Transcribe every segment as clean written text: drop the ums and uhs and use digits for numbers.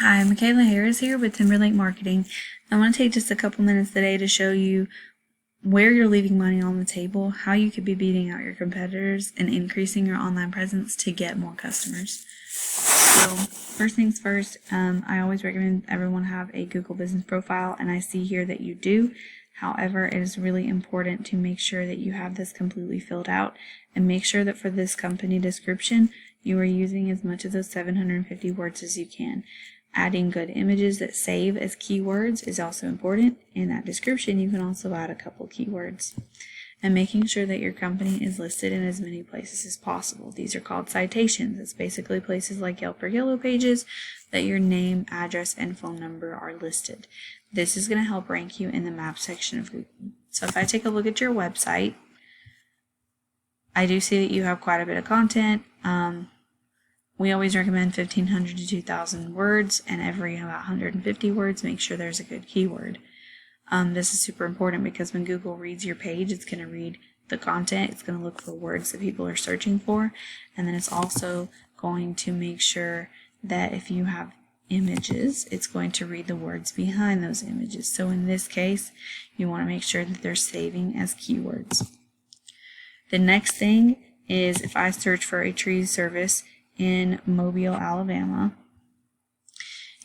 Hi, Michaela Harris here with Timberlake Marketing. I want to take just a couple minutes today to show you where you're leaving money on the table, how you could be beating out your competitors, and increasing your online presence to get more customers. So first things first, I always recommend everyone have a Google business profile, and I see here that you do. However, it is really important to make sure that you have this completely filled out, and make sure that for this company description, you are using as much of those 750 words as you can. Adding good images that save as keywords is also important. In that description, you can also add a couple keywords. And making sure that your company is listed in as many places as possible. These are called citations. It's basically places like Yelp or Yellow Pages that your name, address, and phone number are listed. This is going to help rank you in the map section of Google. So if I take a look at your website, I do see that you have quite a bit of content. We always recommend 1,500 to 2,000 words, and every about 150 words, make sure there's a good keyword. This is super important because when Google reads your page, it's going to read the content, it's going to look for words that people are searching for, and then it's also going to make sure that if you have images, it's going to read the words behind those images. So in this case, you want to make sure that they're saving as keywords. The next thing is if I search for a tree service in Mobile, Alabama,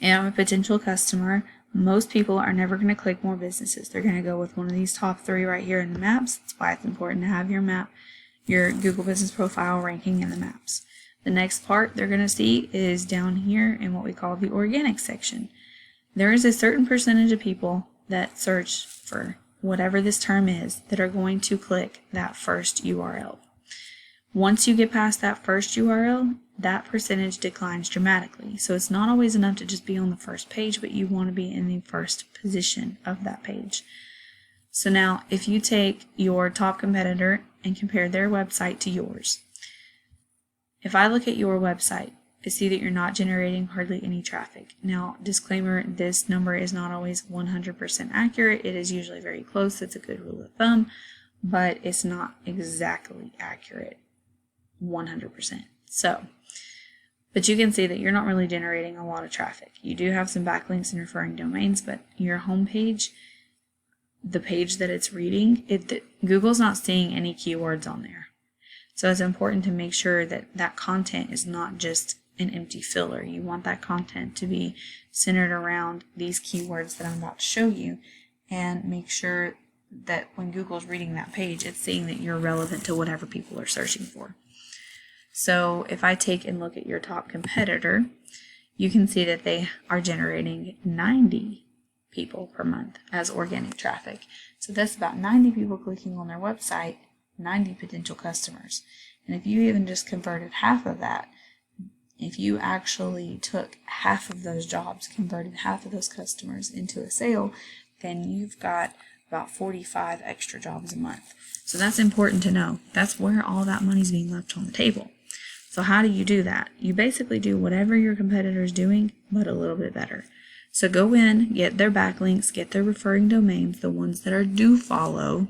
and I'm a potential customer, most people are never going to click more businesses. They're going to go with one of these top 3 right here in the maps. That's why it's important to have your Google business profile ranking in the maps. The next part they're going to see is down here in what we call the organic section. There is a certain percentage of people that search for whatever this term is that are going to click that first URL. Once you get past that first URL, that percentage declines dramatically. So it's not always enough to just be on the first page, but you want to be in the first position of that page. So now, if you take your top competitor and compare their website to yours, if I look at your website, I see that you're not generating hardly any traffic. Now, disclaimer, this number is not always 100% accurate. It is usually very close. It's a good rule of thumb, but it's not exactly accurate 100%. But you can see that you're not really generating a lot of traffic. You do have some backlinks and referring domains, but your home page, the page that it's reading, Google's not seeing any keywords on there. So it's important to make sure that that content is not just an empty filler. You want that content to be centered around these keywords that I'm about to show you, and make sure that when Google's reading that page, it's seeing that you're relevant to whatever people are searching for. So if I take and look at your top competitor, you can see that they are generating 90 people per month as organic traffic. So that's about 90 people clicking on their website, 90 potential customers. And if you even just converted half of that, if you actually took half of those jobs, converted half of those customers into a sale, then you've got about 45 extra jobs a month. So that's important to know. That's where all that money's being left on the table. So how do you do that? You basically do whatever your competitor is doing, but a little bit better. So go in, get their backlinks, get their referring domains, the ones that are do follow,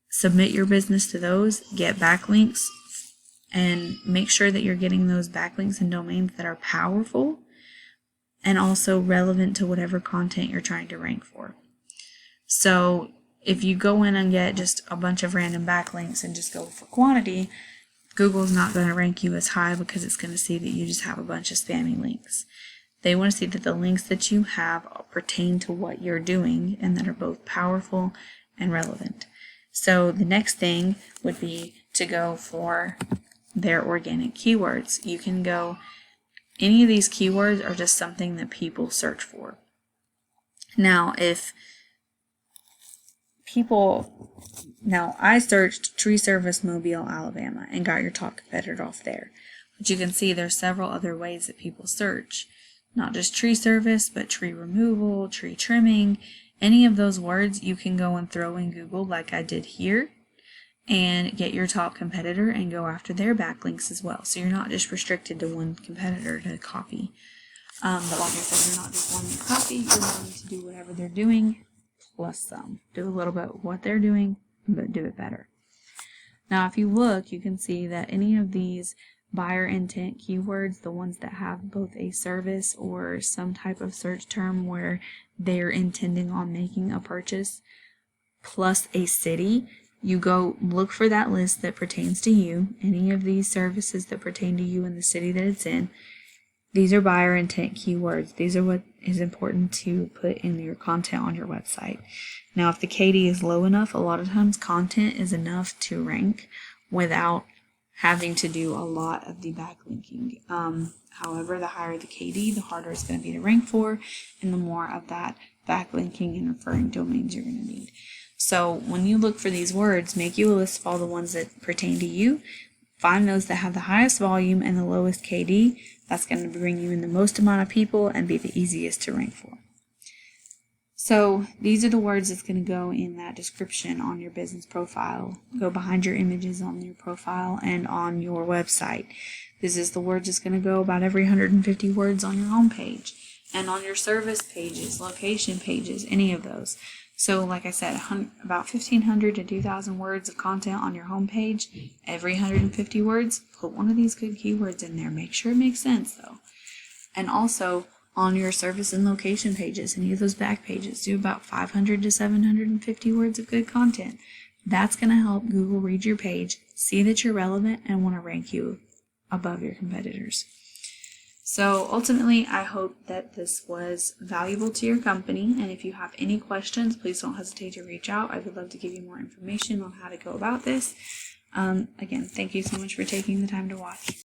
submit your business to those, get backlinks, and make sure that you're getting those backlinks and domains that are powerful and also relevant to whatever content you're trying to rank for. So if you go in and get just a bunch of random backlinks and just go for quantity, Google's not going to rank you as high because it's going to see that you just have a bunch of spammy links. They want to see that the links that you have pertain to what you're doing and that are both powerful and relevant. So the next thing would be to go for their organic keywords. You can go, any of these keywords are just something that people search for. Now, I searched tree service Mobile, Alabama, and got your top competitor off there. But you can see there's several other ways that people search. Not just tree service, but tree removal, tree trimming. Any of those words you can go and throw in Google like I did here and get your top competitor and go after their backlinks as well. So you're not just restricted to one competitor to copy. But like I said, you're not just wanting to copy, you're wanting to do whatever they're doing plus some. Do a little bit of what they're doing, but do it better. Now if you look, you can see that any of these buyer intent keywords, the ones that have both a service or some type of search term where they're intending on making a purchase, plus a city. You go look for that list that pertains to you, any of these services that pertain to you in the city that it's in. These are buyer intent keywords. These are what is important to put in your content on your website. Now, if the KD is low enough, a lot of times content is enough to rank without having to do a lot of the backlinking. However, the higher the KD, the harder it's going to be to rank for, and the more of that backlinking and referring domains you're going to need. So when you look for these words, make you a list of all the ones that pertain to you. Find those that have the highest volume and the lowest KD. That's going to bring you in the most amount of people and be the easiest to rank for. So these are the words that's going to go in that description on your business profile, go behind your images on your profile and on your website. This is the words that's going to go about every 150 words on your homepage and on your service pages, location pages, any of those. So like I said, about 1,500 to 2,000 words of content on your homepage. Every 150 words, put one of these good keywords in there. Make sure it makes sense though. And also on your service and location pages, any of those back pages, do about 500 to 750 words of good content. That's going to help Google read your page, see that you're relevant, and want to rank you above your competitors. So ultimately, I hope that this was valuable to your company, and if you have any questions, please don't hesitate to reach out. I would love to give you more information on how to go about this. Again, thank you so much for taking the time to watch.